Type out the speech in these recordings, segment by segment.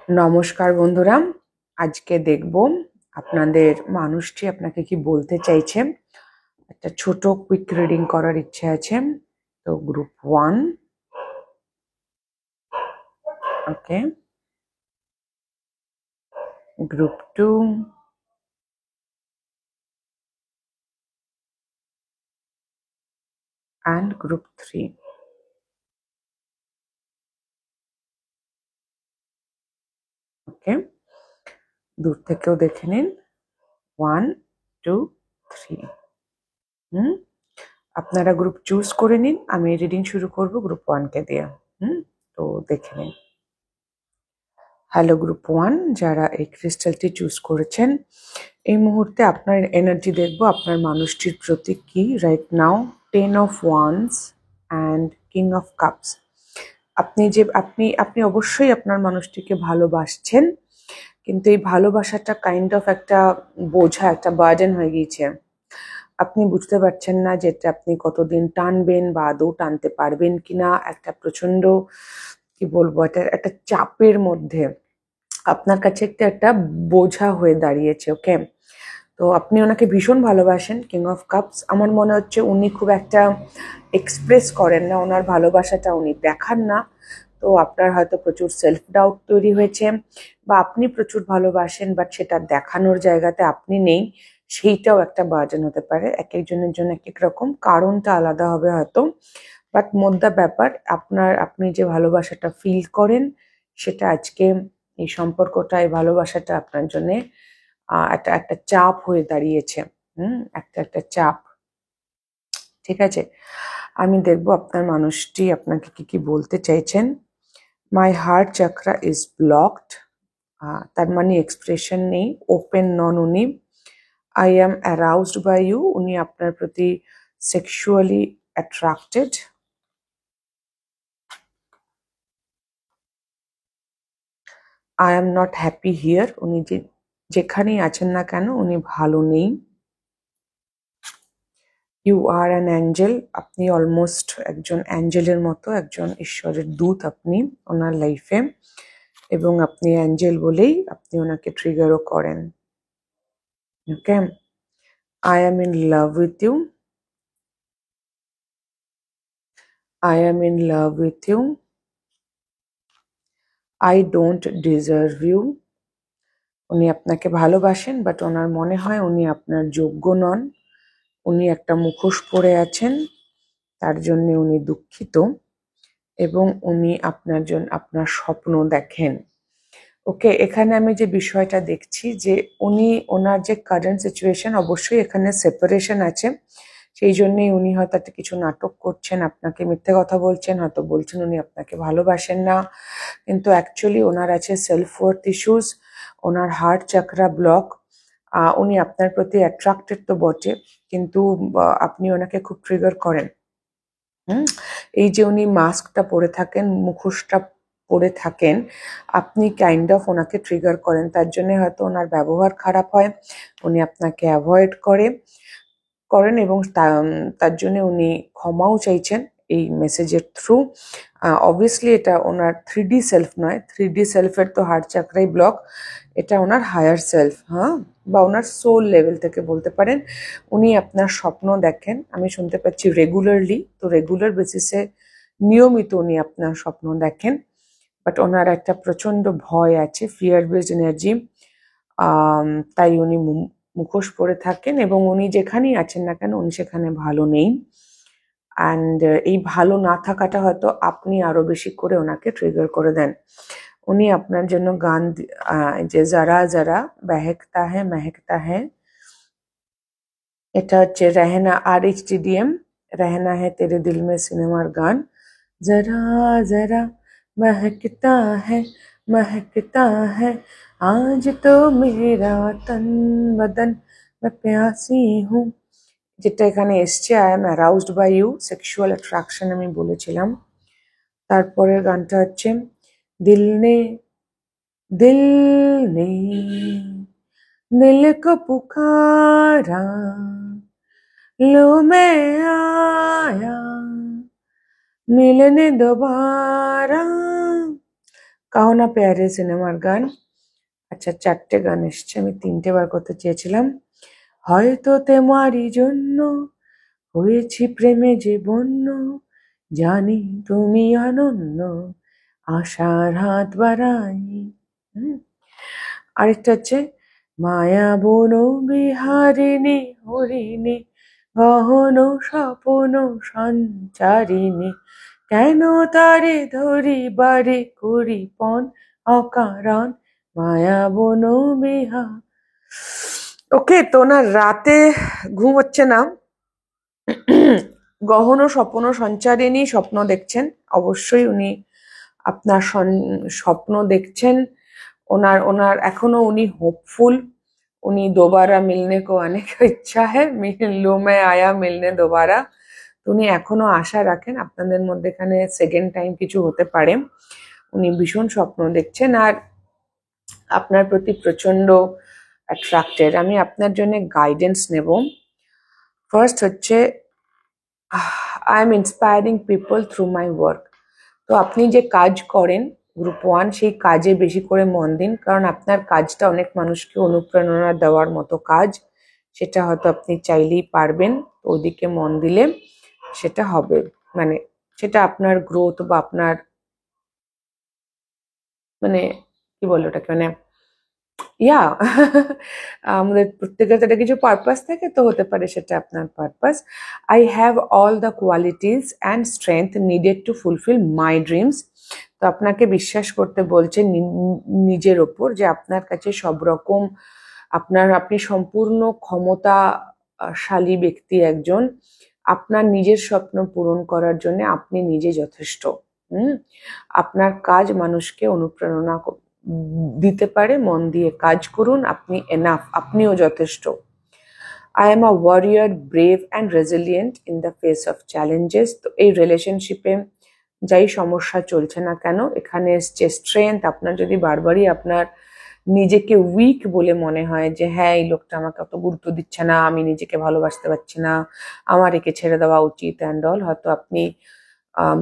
নমস্কার বন্ধুরা, আজকে দেখব আপনাদের মানুষটি আপনাকে কি বলতে চাইছে। একটা ছোট কুইক রিডিং করার ইচ্ছে আছে। তো group 1, okay, group 2, and group 3। ওকে, দূর থেকেও দেখে নিন। 1, 2, 3। আপনারা গ্রুপ চুজ করে নিন। আমি রিডিং শুরু করব গ্রুপ 1 কে দিয়ে। তো দেখে নিন। হ্যালো গ্রুপ 1, যারা এই ক্রিস্টালটি চুজ করেছেন, এই মুহূর্তে আপনার এনার্জি দেখব আপনার মানুষটির প্রতি কি right now. 10 of wands and king of cups. আপনি অবশ্যই আপনার মানুষটিকে ভালোবাসছেন, কিন্তু এই ভালোবাসাটা কাইন্ড অফ একটা বোঝা, একটা বার্ডেন হয়ে গিয়েছে। আপনি বুঝতে পারছেন না যে এটা আপনি কতদিন টানবেন বা আদৌ টানতে পারবেন কিনা। একটা প্রচন্ড, কি বলবো, একটা চাপের মধ্যে আপনার কাছে একটা বোঝা হয়ে দাঁড়িয়েছে। ওকে, তো আপনি ওনাকে ভীষণ ভালোবাসেন। কিং অফ কাপস, আমার মনে হচ্ছে উনি খুব একটা এক্সপ্রেস করেন না ওনার ভালোবাসাটা, উনি দেখান না। তো আপনার হয়তো প্রচুর সেলফ ডাউট তৈরি হয়েছে, বা আপনি প্রচুর ভালোবাসেন বাট সেটা দেখানোর জায়গাতে আপনি নেই। সেইটাও একটা বার্ডেন হতে পারে। এক একজনের জন্য এক এক রকম, কারণটা আলাদা হবে হয়তো। বাট মোদ্দা ব্যাপার, আপনি যে ভালোবাসাটা ফিল করেন সেটা আজকে এই সম্পর্কটা, এই ভালোবাসাটা আপনার জন্য একটা একটা চাপ হয়ে দাঁড়িয়েছে। একটা চাপ। ঠিক আছে, আমি দেখবো আপনার মানুষটি আপনাকে কি কি বলতে চাইছেন। My heart chakra is blocked, তার মানে এক্সপ্রেশন নেই, ওপেন নন উনি। I am aroused by you, উনি আপনার প্রতি sexually attracted. I am not happy here, উনি যেখানেই আছেন না কেন উনি ভালো নেই। ইউ আর অ্যান অ্যাঞ্জেল, আপনি অলমোস্ট একজন অ্যাঞ্জেলের মতো, একজন ঈশ্বরের দূত আপনি ওনার লাইফে, এবং আপনি অ্যাঞ্জেল বলেই আপনি ওনাকে ট্রিগারও করেন। Okay, I am in love with you, I am in love with you, I don't deserve you, উনি আপনাকে ভালোবাসেন বাট ওনার মনে হয় উনি আপনার যোগ্য নন। উনি একটা মুখোশ পরে আছেন, তার জন্য উনি দুঃখিত, এবং উনি আপনার স্বপ্ন দেখেন। ওকে, এখানে আমি যে বিষয়টা দেখছি যে ওনার যে কারেন্ট সিচুয়েশন, অবশ্যই এখানে সেপারেশন আছে। সেই জন্যই উনি হয়তো একটা কিছু নাটক করছেন, আপনাকে মিথ্যে কথা বলছেন, হয়তো বলছেন উনি আপনাকে ভালোবাসেন না, কিন্তু অ্যাকচুয়ালি ওনার আছে সেলফ ওয়ার্থ ইস্যুস, ওনার হার্ট চাকরা ব্লক। উনি আপনার প্রতি অ্যাট্রাক্টেড তো বটে, কিন্তু আপনি ওনাকে খুব ট্রিগার করেন। এই যে উনি মাস্কটা পরে থাকেন, মুখোশটা পরে থাকেন, আপনি কাইন্ড অফ ওনাকে ট্রিগার করেন। তার জন্য হয়তো ওনার ব্যবহার খারাপ হয়, উনি আপনাকে অ্যাভয়েড করেন, এবং তার জন্য উনি ক্ষমাও চাইছেন এই মেসেজের থ্রু। অবভিয়াসলি এটা ওনার 3D সেলফ নয়, 3D সেলফের তো হার্ট চাকরাই ব্লক, এটা ওনার হায়ার সেলফ, বা ওনার সোল লেভেল থেকে বলতে পারেন। উনি আপনার স্বপ্ন দেখেন, আমি শুনতে পাচ্ছি রেগুলারলি, তো রেগুলার বেসিসে নিয়মিত উনি আপনার স্বপ্ন দেখেন। বাট ওনার একটা প্রচন্ড ভয় আছে, ফিয়ার বেসড এনার্জি, তাই উনি মুখোশ পরে থাকেন, এবং উনি যেখানেই আছেন না কেন উনি সেখানে ভালো নেই। অ্যান্ড এই ভালো না থাকাটা হয়তো আপনি আরো বেশি করে ওনাকে ট্রিগার করে দেন। উনি আপনার জন্য গান, যে যারা যারা বেহেকতা হ্যাঁ মেহেকতা হ্যাঁ, এটা হচ্ছে রেহেনা RHTDM, রেহেনা হ্যাঁ তেরে দিল মে সিনেমার গান। जरा जरा महकता है महकता है आज तो मेरा तन बदन मैं प्यासी हूँ, যেটা এখানে এসছে I am aroused by you, sexual attraction আমি বলেছিলাম। তারপরের গানটা হচ্ছে দিল নে দিল নে दिल को पुकारा लो मैं आया मिलने दोबारा, কাহো না প্যারে সিনেমার গান। আচ্ছা, 4টে গান এসছে, আমি 3টে বার করতে চেয়েছিলাম। হয়তো তোমারই জন্য হয়েছি প্রেমে যে বন্য, জানি তুমি অনন্য, আশার হাত বাড়াই। আরেকটা হচ্ছে মায়া বন বিহারিণী হরিণী গহন স্বপন সঞ্চারিণী, কেন তারে ধরি বারে করি পণ অকারণ, মায়া বন বিহা। ওকে, তো না রাতে ঘুম হচ্ছে না, গহন স্বপ্ন সঞ্চারিণী স্বপ্ন দেখছেন। অবশ্যই উনি আপনার স্বপ্ন দেখছেন। ওনার ওনার এখনো উনি হোপফুল। উনি दोबारा मिलने को आने का इच्छा है, मिलूं मैं आया मिलने दोबारा। উনি এখনো আশা রাখেন আপনাদের মধ্যে এখানে সেকেন্ড টাইম কিছু হতে পারে। উনি ভীষণ স্বপ্ন দেখছেন আর আপনার প্রতি প্রচন্ড অ্যাট্রাক্টেড। আমি আপনার জন্য গাইডেন্স নেব। ফার্স্ট হচ্ছে I am inspiring people through my work. তো আপনি যে কাজ করেন গ্রুপ 1, সেই কাজে বেশি করে মন দিন, কারণ আপনার কাজটা অনেক মানুষকে অনুপ্রেরণা দেওয়ার মতো কাজ। সেটা হয়তো আপনি চাইলেই পারবেন, তো ওদিকে মন দিলে সেটা হবে। মানে সেটা আপনার গ্রোথ বা আপনার মানে কি বলে ওটাকে, মানে ইয়া আমাদের প্রত্যেকের তো একটা কিছু পারপাস থাকে, তো হতে পারে সেটা আপনার purpose. I have all the qualities and strength needed to fulfil my dreams. তো আপনাকে বিশ্বাস করতে বলছে নিজের ওপর, যে আপনার কাছে সব রকম আপনি সম্পূর্ণ ক্ষমতাশালী ব্যক্তি একজন। আপনার নিজের স্বপ্ন পূরণ করার জন্য আপনি নিজে যথেষ্ট। আপনার কাজ মানুষকে অনুপ্রেরণা দিতে পারে। মন দিয়ে কাজ করুন, আপনি এনাফ, আপনিও যথেষ্ট। I am a warrior, brave and resilient in the face of challenges. তো এই রিলেশনশিপে যাই সমস্যা চলছে না কেন, এখানে এসছে স্ট্রেংথ। আপনার যদি বারবারই আপনার নিজেকে উইক বলে মনে হয়, যে হ্যাঁ এই লোকটা আমাকে অত গুরুত্ব দিচ্ছে না, আমি নিজেকে ভালোবাসতে পারছি না, আমার একে ছেড়ে দেওয়া উচিত অ্যান্ড অল, হয়তো আপনি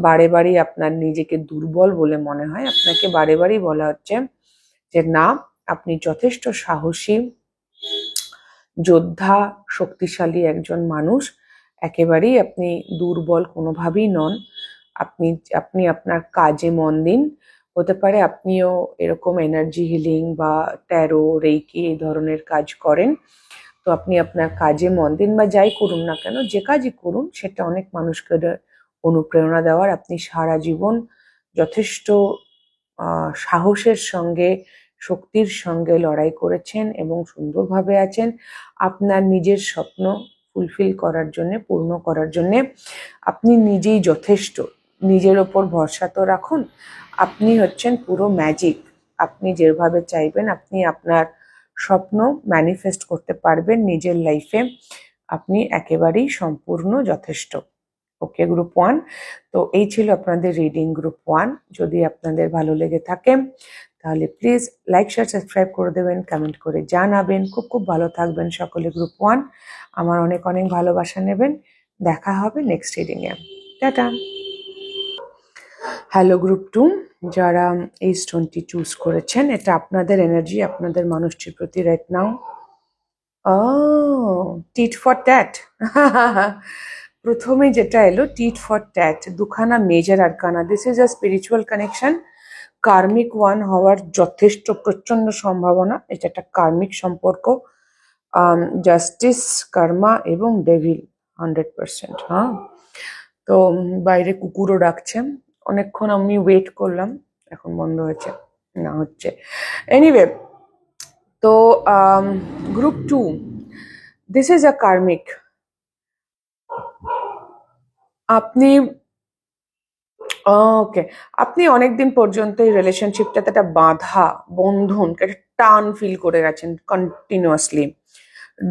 বারে বারেই আপনার নিজেকে দুর্বল বলে মনে হয়, আপনাকে বারে বারেই বলা হচ্ছে যে না, আপনি যথেষ্ট সাহসী, যোদ্ধা, শক্তিশালী একজন মানুষ। একেবারেই আপনি দুর্বল কোনোভাবেই নন। আপনি আপনি আপনার কাজে মন দিন। হতে পারে আপনিও এরকম এনার্জি হিলিং বা ট্যারো, রেইকি এই ধরনের কাজ করেন। তো আপনি আপনার কাজে মন দিন, বা যাই করুন না কেন, যে কাজই করুন সেটা অনেক মানুষকে অনুপ্রেরণা দেওয়ার। আপনি সারা জীবন যথেষ্ট সাহসের সঙ্গে, শক্তির সঙ্গে লড়াই করেছেন এবং সুন্দরভাবে আছেন। আপনার নিজের স্বপ্ন ফুলফিল করার জন্য, পূর্ণ করার জন্য আপনি নিজেই যথেষ্ট। নিজের ওপর ভরসা তো রাখুন। আপনি হচ্ছেন পুরো ম্যাজিক। আপনি যেভাবে চাইবেন আপনি আপনার স্বপ্ন ম্যানিফেস্ট করতে পারবেন নিজের লাইফে। আপনি একেবারেই সম্পূর্ণ যথেষ্ট। ওকে গ্রুপ 1, তো এই ছিল আপনাদের রিডিং গ্রুপ 1। যদি আপনাদের ভালো লেগে থাকে তাহলে প্লিজ লাইক, শেয়ার, সাবস্ক্রাইব করে দেবেন, কমেন্ট করে জানাবেন। খুব খুব ভালো থাকবেন সকলে গ্রুপ 1। আমার অনেক অনেক ভালোবাসা নেবেন। দেখা হবে নেক্সট রিডিংয়ে। টাটা। হ্যালো গ্রুপ 2, যারা এই স্টোনটি চুজ করেছেন, এটা আপনাদের এনার্জি আপনাদের মানুষটির প্রতি right now. Tit for tat. প্রথমে যেটা এলো টিট ফর ট্যাট, দুখানা major arcana. This is a spiritual connection. Karmic one হওয়ার যথেষ্ট প্রচন্ড সম্ভাবনা। এটা একটা কার্মিক সম্পর্ক। জাস্টিস, কর্মা এবং ডেভিল 100%। হ্যাঁ, তো বাইরে কুকুরও ডাকছে। অনেকক্ষণ আমি ওয়েট করলাম, এখন বন্ধ হয়েছে, না হচ্ছে। এনিওয়ে, তো গ্রুপ 2, দিস ইজ আ কার্মিক। আপনি ওকে, আপনি অনেকদিন পর্যন্ত এই রিলেশনশিপটাতে একটা বাঁধা বন্ধন, একটা টান ফিল করে গেছেন কন্টিনিউয়াসলি।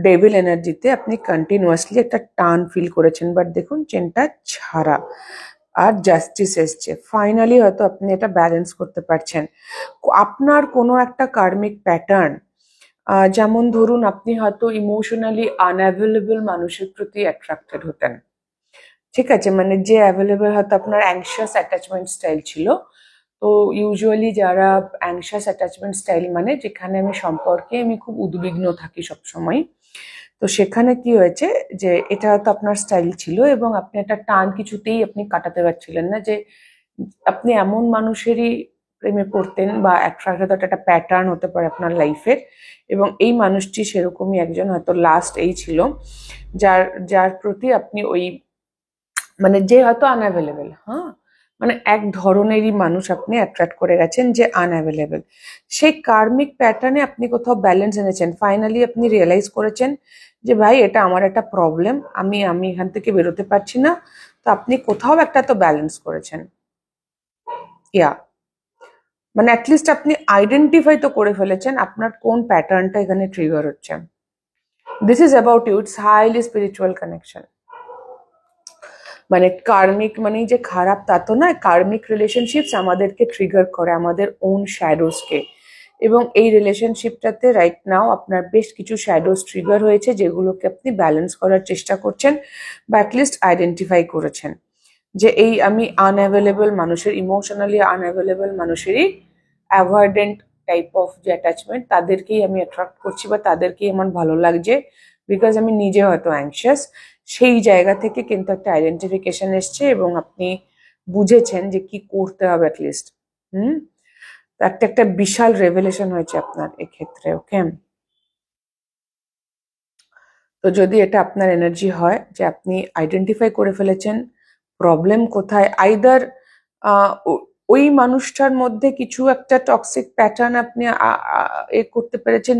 ডেভিল এনার্জিতে আপনি কন্টিনিউয়াসলি একটা টান ফিল করেছেন, বাট দেখুন চেনটা ছাড়া। আর জাস্টিস এসছে। ফাইনালি হয়তো আপনি এটা ব্যালেন্স করতে পারছেন। আপনার কোনো একটা কার্মিক প্যাটার্ন, যেমন ধরুন আপনি হয়তো ইমোশনালি আনঅ্যাভেলেবল মানুষের প্রতি অ্যাট্রাক্টেড হতেন। ঠিক আছে, মানে যে অ্যাভেলেবল, হয়তো আপনার অ্যাংশিয়াস অ্যাটাচমেন্ট স্টাইল ছিল, তো ইউজুয়ালি যারা অ্যাংশাস অ্যাটাচমেন্ট স্টাইল মানে যেখানে আমি সম্পর্কে আমি খুব উদ্বিগ্ন থাকি সবসময়, তো সেখানে কি হয়েছে যে এটা হয়তো আপনার স্টাইল ছিল এবং আপনি একটা টান কিছুতেই আপনি কাটাতে পারছিলেন না, যে আপনি এমন মানুষেরই প্রেমে পড়তেন বা একটা প্যাটার্ন হতে পারে আপনার লাইফের, এবং এই মানুষটি সেরকমই একজন, হয়তো লাস্ট এই ছিল যার যার প্রতি আপনি ওই মানে যে হয়তো আনঅ্যাভেলেবেল, হ্যাঁ, মানে এক ধরনেরই মানুষ আপনি অ্যাট্রাক্ট করে গেছেন যে আনঅ্যাভেলেবেল। সেই কার্মিক প্যাটার্নে আপনি কোথাও ব্যালেন্স এনেছেন, ফাইনালি আপনি রিয়েলাইজ করেছেন যে ভাই এটা আমার একটা প্রবলেম, আমি আমি এখান থেকে বেরোতে পারছি না, তো আপনি কোথাও একটা তো ব্যালেন্স করেছেন। ইয়া মানে অ্যাটলিস্ট আপনি আইডেন্টিফাই তো করে ফেলেছেন আপনার কোন প্যাটার্নটা এখানে ট্রিগার হচ্ছে। This is about you, it's highly spiritual connection. মানে কার্মিক মানেই যে খারাপ তা তো নয়, কার্মিক রিলেশনশিপস আমাদেরকে ট্রিগার করে আমাদের ওন শ্যাডোজকে, এবং এই রিলেশনশিপটাতে রাইট নাও আপনার বেশ কিছু শ্যাডোজ ট্রিগার হয়েছে যেগুলোকে আপনি ব্যালেন্স করার চেষ্টা করছেন বা অ্যাটলিস্ট আইডেন্টিফাই করেছেন যে এই আমি আনঅ্যাভেলেবল মানুষের, ইমোশনালি আনঅ্যাভেলেবল মানুষেরই অ্যাভয়েডেন্ট টাইপ অফ যে অ্যাটাচমেন্ট তাদেরকেই আমি অ্যাট্রাক্ট করছি বা তাদেরকেই আমার ভালো লাগছে বিকজ আমি নিজে হয়তো অ্যাংশিয়াস। সেই জায়গা থেকে কিন্তু একটা আইডেন্টিফিকেশন এসছে এবং আপনি বুঝেছেন যে কি করতে হবে অ্যাটলিস্ট। একটা একটা বিশাল রেভেলেশন হয়েছে আপনার এক্ষেত্রে। ওকে, তো যদি এটা আপনার এনার্জি হয় যে আপনি আইডেন্টিফাই করে ফেলেছেন প্রবলেম কোথায়, আইদার ওই মানুষটার মধ্যে কিছু একটা টক্সিক প্যাটার্ন আপনি এ করতে পেরেছেন,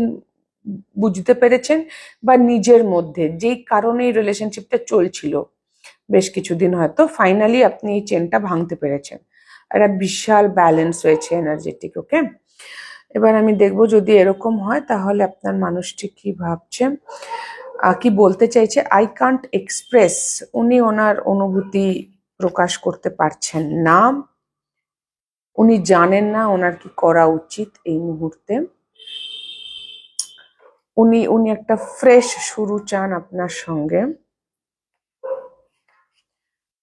বুঝতে পেরেছেন, বা নিজের মধ্যে যেই কারণে এই রিলেশনশিপটা চলছিল বেশ কিছুদিন, হয়তো ফাইনালি আপনি এই চেনটা ভাঙতে পেরেছেন, একটা বিশাল ব্যালেন্স হয়েছে এনার্জেটিক। ওকে, এবার আমি দেখবো যদি এরকম হয় তাহলে আপনার মানুষটি কি ভাবছে, কি বলতে চাইছে। আই কান্ট এক্সপ্রেস, উনি ওনার অনুভূতি প্রকাশ করতে পারছেন না, উনি জানেন না ওনার কি করা উচিত এই মুহূর্তে। উনি উনি একটা ফ্রেশ শুরু চান আপনার সঙ্গে।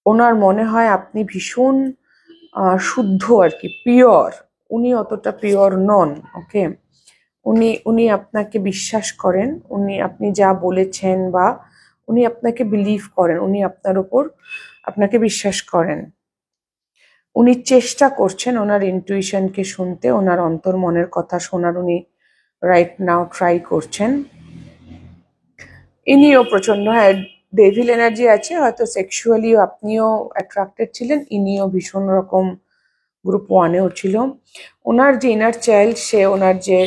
ওনার মনে হয় আপনি ভীষণ শুদ্ধ আর কি, পিওর, উনি অতটা পিওর নন। ওকে, উনি উনি আপনাকে বিশ্বাস করেন, উনি আপনি যা বলেছেন বা উনি আপনাকে বিলিভ করেন, উনি আপনার উপর আপনাকে বিশ্বাস করেন। উনি চেষ্টা করছেন ওনার ইনটুইশনকে শুনতে, ওনার অন্তর মনের কথা শোনার উনি রাইট নাও ট্রাই করছেন। ইনিও প্রচন্ড, হ্যাঁ, ডেভিল এনার্জি আছে, হয়তো সেক্সুয়ালিও আপনিও অ্যাট্রাক্টেড ছিলেন, ইনিও ভীষণ রকম গ্রুপ ওয়ানেও ছিল। ওনার যে ইনার চাইল্ড, সে ওনার যে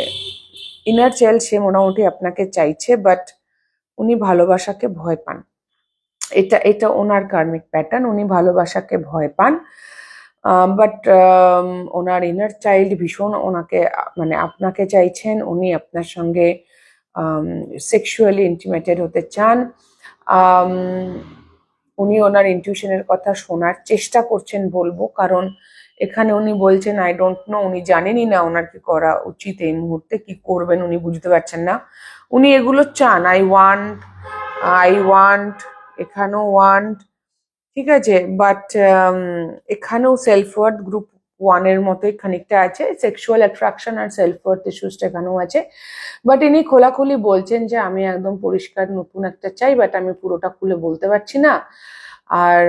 ইনার চাইল্ড সে মোটামুটি আপনাকে চাইছে, বাট উনি ভালোবাসাকে ভয় পান। এটা এটা ওনার কার্মিক প্যাটার্ন, উনি ভালোবাসাকে ভয় পান, বাট ওনার ইনার চাইল্ড ভীষণ ওনাকে মানে আপনাকে চাইছেন, উনি আপনার সঙ্গে সেক্সুয়ালি ইন্টিমেটেড হতে চান। উনি ওনার ইনটিউশনের কথা শোনার চেষ্টা করছেন বলবো, কারণ এখানে উনি বলছেন আই ডোন্ট নো, উনি জানেনই না ওনার কি করা উচিত এই মুহূর্তে, কি করবেন উনি বুঝতে পারছেন না। উনি এগুলো চান, আই ওয়ান্ট, এখানেও ওয়ান্ট, ঠিক আছে, বাট এখানেও সেলফ ওয়ার্থ গ্রুপ ওয়ানের মতোই খানিকটা আছে, সেক্সুয়াল অ্যাট্রাকশন আর সেলফ ওয়ার্থ ইস্যুসটা এখানেও আছে, বাট ইনি খোলাখুলি বলছেন যে আমি একদম পরিষ্কার নতুন একটা চাই, বাট আমি পুরোটা খুলে বলতে পারছি না, আর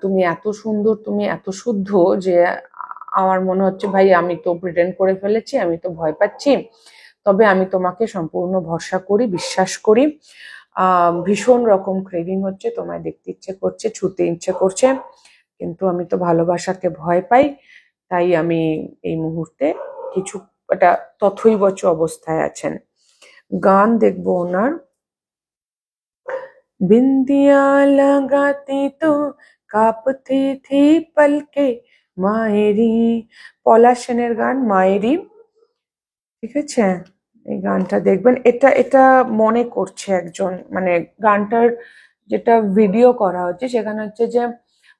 তুমি এত সুন্দর, তুমি এত শুদ্ধ যে আমার মনে হচ্ছে ভাই আমি তো প্রিটেন্ড করে ফেলেছি, আমি তো ভয় পাচ্ছি, তবে আমি তোমাকে সম্পূর্ণ ভরসা করি, বিশ্বাস করি, ভীষণ রকম ক্রেভিং হচ্ছে, তোমায় দেখতে ইচ্ছে করছে, ছুতে ইচ্ছে করছে, কিন্তু আমি তো ভালোবাসাকে ভয় পাই, তাই আমি এই মুহূর্তে কিছু একটা তথৈবচ অবস্থায় আছেন। গান দেখবো ওনার, बिंदिया लगाती तो कांपती थी पलके মায়েরি, পলাশ সেনের গান মায়েরি, ঠিক আছে, এই গানটা দেখবেন। এটা এটা মনে করছে একজন, মানে গানটার যেটা ভিডিও করা হচ্ছে সেখানে হচ্ছে যে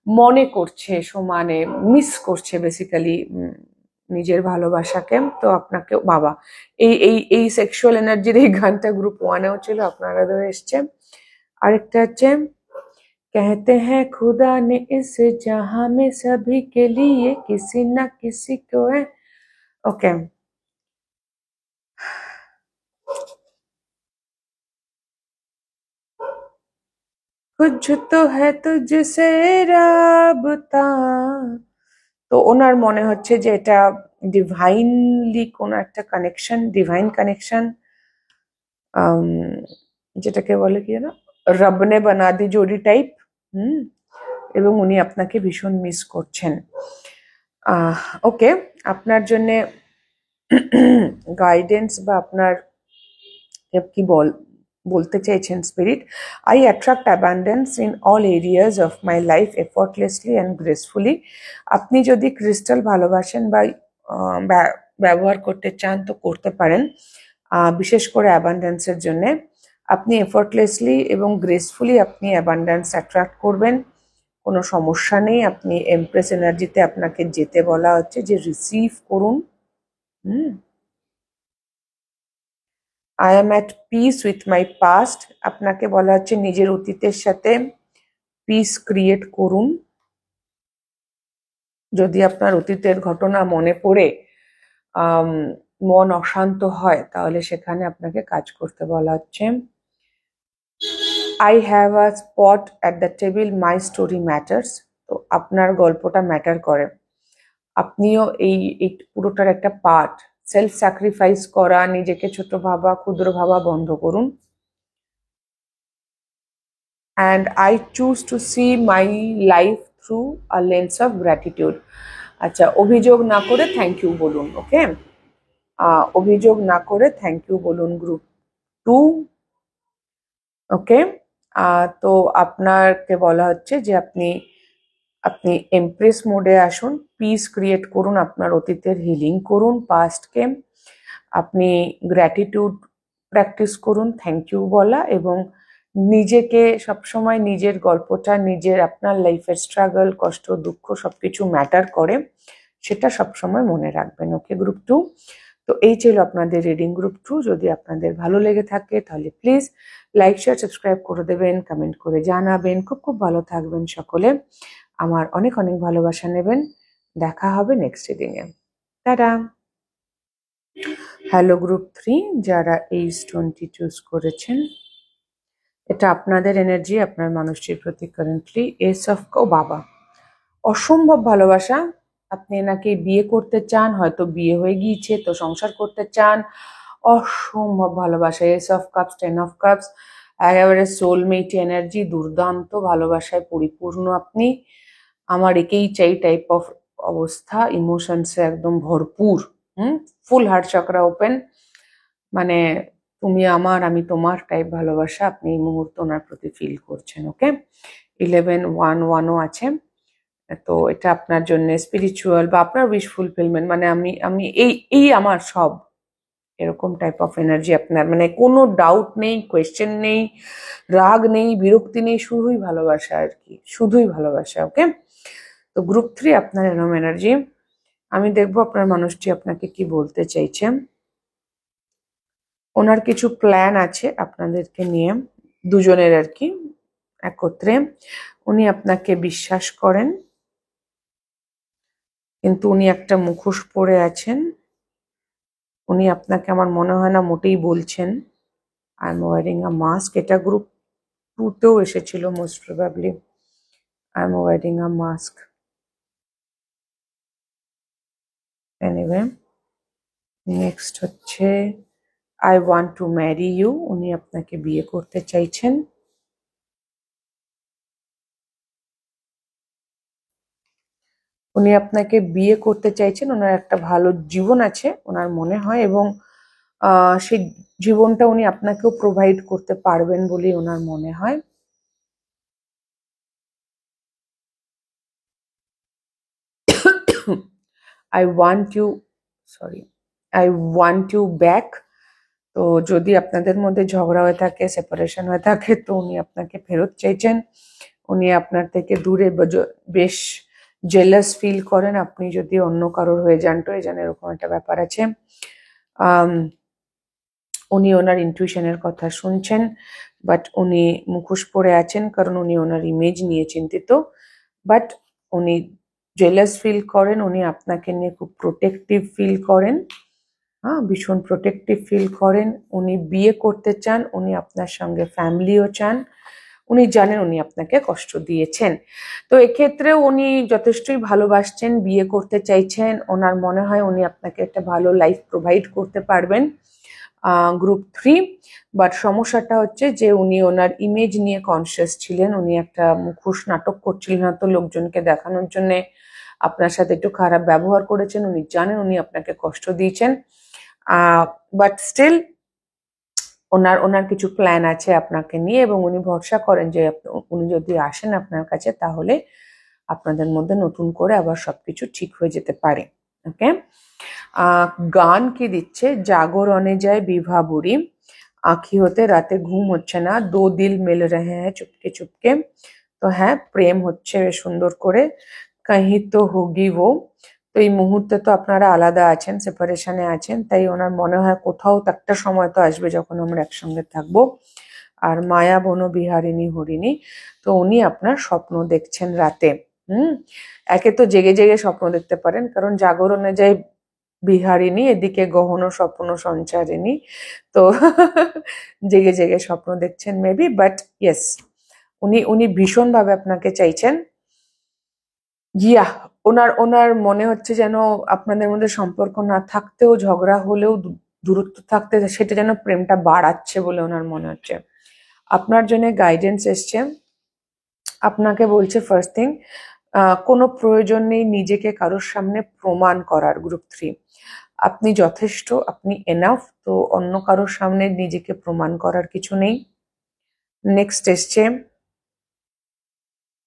মনে করছে, সমানে মিস করছে বেসিক্যালি নিজের ভালোবাসাকে। তো আপনাকে বাবা, এই এই এই সেক্সুয়াল এনার্জির এই গানটা গ্রুপ ওয়ানেও ছিল, আপনারাও এসছে। আরেকটা হচ্ছে कहते हैं खुदा ने इस जहां में सभी के लिए किसी ना किसी को है। ओके, कुछ तो है तुझसे রাবতা। তো ওনার মনে হচ্ছে যে এটা ডিভাইনলি কোনো একটা কানেকশন, ডিভাইন কানেকশন, যেটাকে বলে কি না, রব নে বানা দি জোড়ি টাইপ। হুম, এবং উনি আপনাকে ভীষণ মিস করছেন। ওকে, আপনার জন্য গাইডেন্স বা আপনার কি বলতে চাইছেন spirit, I attract abundance in all areas of my life effortlessly and gracefully. আপনি যদি ক্রিস্টাল ভালোবাসেন বা ব্যবহার করতে চান তো করতে পারেন, বিশেষ করে অ্যাবান্ডেন্সের জন্যে। আপনি এফর্টলেসলি এবং গ্রেসফুলি আপনি অ্যাবান্ডেন্স অ্যাট্রাক্ট করবেন, কোনো সমস্যা নেই। আপনি এমপ্রেস এনার্জিতে আপনাকে যেতে বলা হচ্ছে যে রিসিভ করুন। I am at peace with my past, আপনাকে বলা হচ্ছে নিজের অতীতের সাথে পিস ক্রিয়েট করুন। যদি আপনার অতীতের ঘটনা মনে পড়ে মন অশান্ত হয়, তাহলে সেখানে আপনাকে কাজ করতে বলা হচ্ছে। I have a spot at the table, my story matters. তো আপনার গল্পটা ম্যাটার করে, আপনিও এই পুরোটার একটা পার্ট। সেলফ স্যাক্রিফাইস করা, নিজেকে ছোট ভাবা, ক্ষুদ্র ভাবা বন্ধ করুন। And I choose to see my life through a lens of gratitude. আচ্ছা, অভিযোগ না করে থ্যাংক ইউ বলুন। ওকে, অভিযোগ না করে থ্যাংক ইউ বলুন গ্রুপ 2। ওকে, তো আপনাকে বলা হচ্ছে যে আপনি এমপ্রেস মোডে আসুন, পিস ক্রিয়েট করুন, আপনার অতীতের হিলিং করুন, পাস্টকে আপনি গ্র্যাটিটিউড প্র্যাকটিস করুন, থ্যাংক ইউ বলা, এবং নিজেকে সবসময় নিজের গল্পটা, নিজের আপনার লাইফের স্ট্রাগল, কষ্ট, দুঃখ সবকিছু ম্যাটার করে, সেটা সবসময় মনে রাখবেন। ওকে গ্রুপ 2, তো এই ছিল আপনাদের রিডিং গ্রুপ 2। যদি আপনাদের ভালো লেগে থাকে তাহলে প্লিজ লাইক, শেয়ার, সাবস্ক্রাইব করে দেবেন, কমেন্ট করে জানাবেন। খুব খুব ভালো থাকবেন সকলে, আমার অনেক অনেক ভালোবাসা নেবেন। দেখা হবে next reading a. Tata. Hello group 3, যারা এই স্টোনটি চুজ করেছেন, এটা আপনাদের এনার্জি আপনার মানুষটির প্রতি কারেন্টলি। এস অফ বাবা, অসম্ভব ভালোবাসা। আপনি এনাকে বিয়ে করতে চান, হয়তো বিয়ে হয়ে গিয়েছে তো সংসার করতে চান। অসম্ভব ভালোবাসা। S of cups, 10 of cups, একেবারে সোলমেট এনার্জি, দুর্দান্ত ভালোবাসায় পরিপূর্ণ আপনি। আমার একেই চাই টাইপ অফ অবস্থা, ইমোশনসে একদম ভরপুর। ফুল হার্ট চক্রা ওপেন, মানে তুমি আমার আমি তোমার টাইপ ভালোবাসা আপনি এই মুহূর্তে ওনার প্রতি ফিল করছেন। ওকে, 1111ও আছে। তো এটা আপনার জন্য স্পিরিচুয়াল বা আপনার উইশ ফুলফিলমেন্ট, মানে আমি এই আমার সব, এরকম টাইপ অফ এনার্জি আপনার, মানে কোনো ডাউট নেই, কোয়েশ্চেন নেই, রাগ নেই, বিরক্তি নেই, শুধুই ভালোবাসা আর কি, শুধুই ভালোবাসা। ওকে, তো গ্রুপ 3 আপনার এরকম এনার্জি। আমি দেখবো আপনার মানুষটি আপনাকে কি বলতে চাইছে। ওনার কিছু প্ল্যান আছে আপনাদেরকে নিয়ে, দুজনের আর কি একত্রে। উনি আপনাকে বিশ্বাস করেন, কিন্তু উনি একটা মুখোশ পরে আছেন। উনি আপনাকে আমার মনে হয় না মোটেই বলছেন I am wearing a mask. এটা গ্রুপ 2তেও এসেছিল most probably, I am wearing a mask. Anyway, next হচ্ছে I want to marry you. উনি আপনাকে বিয়ে করতে চাইছেন। উনি আপনাকে বিয়ে করতে চাইছেন, ওনার একটা ভালো জীবন আছে ওনার মনে হয়, এবং সেই জীবনটা উনি আপনাকেও প্রোভাইড করতে পারবেন বলেই ওনার মনে হয়। I want you, sorry, I want you back. তো যদি আপনাদের মধ্যে ঝগড়া হয়ে থাকে, সেপারেশন হয়ে থাকে, তো উনি আপনাকে ফেরত চাইছেন। উনি আপনার থেকে দূরে বেশ জেলাস ফিল করেন, আপনি যদি অন্য কারোর হয়ে যান তো এই যেন এরকম একটা ব্যাপার আছে। উনি ওনার ইনটিউশনের কথা শুনছেন, বাট উনি মুখোশ পরে আছেন কারণ উনি ওনার ইমেজ নিয়ে চিন্তিত। বাট উনি জেলাস ফিল করেন, উনি আপনাকে নিয়ে খুব প্রোটেক্টিভ ফিল করেন, হ্যাঁ, ভীষণ প্রোটেক্টিভ ফিল করেন। উনি বিয়ে করতে চান, উনি আপনার সঙ্গে ফ্যামিলিও চান, উনি জানেন উনি আপনাকে কষ্ট দিয়েছেন। তো এক্ষেত্রে উনি যথেষ্টই ভালোবাসছেন, বিয়ে করতে চাইছেন, ওনার মনে হয় উনি আপনাকে একটা ভালো লাইফ প্রোভাইড করতে পারবেন, গ্রুপ 3। বাট সমস্যাটা হচ্ছে যে উনি ওনার ইমেজ নিয়ে কনসিয়াস ছিলেন, উনি একটা মুখোশ নাটক করছিলেন হয়তো লোকজনকে দেখানোর জন্য আপনার সাথে একটু খারাপ ব্যবহার করেছেন, উনি জানেন উনি আপনাকে কষ্ট দিয়েছেন, বাট স্টিল ওনার ওনার কিছু প্ল্যান আছে আপনাকে নিয়ে, এবং উনি ভরসা করেন যে উনি যদি আসেন আপনার কাছে তাহলে আপনাদের মধ্যে নতুন করে আবার সবকিছু ঠিক হয়ে যেতে পারে। ওকে, গান কি দিচ্ছে, জাগরণে যায় বিভা বুড়ি, আঁখি হতে রাতে ঘুম হচ্ছে না, দো দিল মিল রহে হ্যাঁ চুপকে চুপকে। তো হ্যাঁ, প্রেম হচ্ছে সুন্দর করে, কাহি তো হোগি ও। তো এই মুহূর্তে তো আপনারা আলাদা আছেন, সেপারেশনে আছেন, তাই ওনার মনে হয় কোথাও একটা সময় তো আসবে যখন আমরা একসঙ্গে থাকবো। আর মায়া বনো বিহারিণী হরিণী, তো উনি আপনার স্বপ্ন দেখছেন রাতে। একে তো জেগে জেগে স্বপ্ন দেখতে পারেন কারণ জাগরণে যায় বিহারিণী, এদিকে গহন স্বপ্ন সঞ্চারিণী, তো জেগে জেগে স্বপ্ন দেখছেন মেবি। বাট ইয়েস, উনি উনি ভীষণভাবে আপনাকে চাইছেন। ইয়া, ওনার ওনার মনে হচ্ছে যেন আপনাদের মধ্যে সম্পর্ক না থাকতেও, ঝগড়া হলেও, দূরত্ব থাকতে, সেটা যেন প্রেমটা বাড়াচ্ছে বলে ওনার মনে হচ্ছে। আপনার জন্য গাইডেন্স এসছে, আপনাকে বলছে ফার্স্ট থিং, কোনো প্রয়োজন নেই নিজেকে কারোর সামনে প্রমাণ করার, গ্রুপ 3। আপনি যথেষ্ট, আপনি এনাফ, তো অন্য কারোর সামনে নিজেকে প্রমাণ করার কিছু নেই। নেক্সট এসছে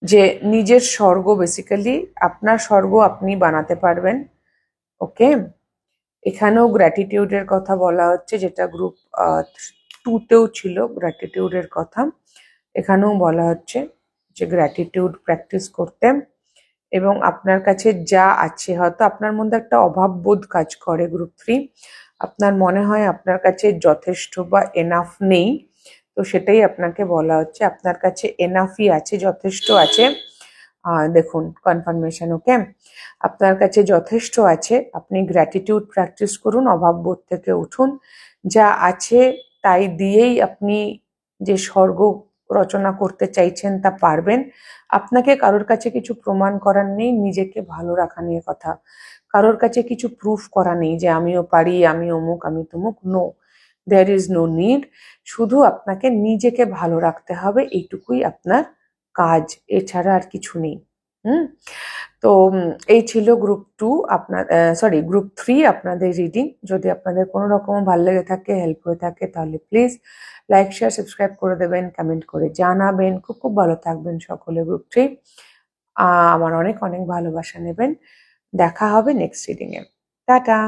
যে নিজের স্বর্গ, বেসিক্যালি আপনার স্বর্গ আপনি বানাতে পারবেন। ওকে, এখানেও গ্র্যাটিটিউডের কথা বলা হচ্ছে, যেটা গ্রুপ 2তেও ছিল গ্র্যাটিটিউডের কথা, এখানেও বলা হচ্ছে যে গ্র্যাটিটিউড প্র্যাকটিস করতে, এবং আপনার কাছে যা আছে, হয়তো আপনার মধ্যে একটা অভাব বোধ কাজ করে গ্রুপ 3, আপনার মনে হয় আপনার কাছে যথেষ্ট বা এনাফ নেই, তো সেটাই আপনাকে বলা হচ্ছে আপনার কাছে এনাফই আছে, যথেষ্ট আছে। দেখুন কনফার্মেশন, ওকে, আপনার কাছে যথেষ্ট আছে, আপনি গ্র্যাটিটিউড প্র্যাকটিস করুন, অভাব বোধ থেকে উঠুন, যা আছে তাই দিয়েই আপনি যে স্বর্গ রচনা করতে চাইছেন তা পারবেন। আপনাকে কারোর কাছে কিছু প্রমাণ করার নেই, নিজেকে ভালো রাখা নিয়ে কথা, কারোর কাছে কিছু প্রুফ করা নেই যে আমিও পারি, আমি অমুক, আমি তমুক, no, there is no need. শুধু আপনাকে নিজেকে ভালো রাখতে হবে, এইটুকুই আপনার কাজ, এছাড়া আর কিছু নেই। তো এই ছিল গ্রুপ 2 আপনার, সরি গ্রুপ 3 আপনাদের রিডিং। যদি আপনাদের কোনো রকম ভালো লেগে থাকে, হেল্প হয়ে থাকে, তাহলে প্লিজ লাইক শেয়ার সাবস্ক্রাইব করে দেবেন, কমেন্ট করে জানাবেন। খুব খুব ভালো থাকবেন সকলে গ্রুপ 3। আমার অনেক অনেক ভালোবাসা নেবেন। দেখা হবে নেক্সট রিডিং এ। টাটা।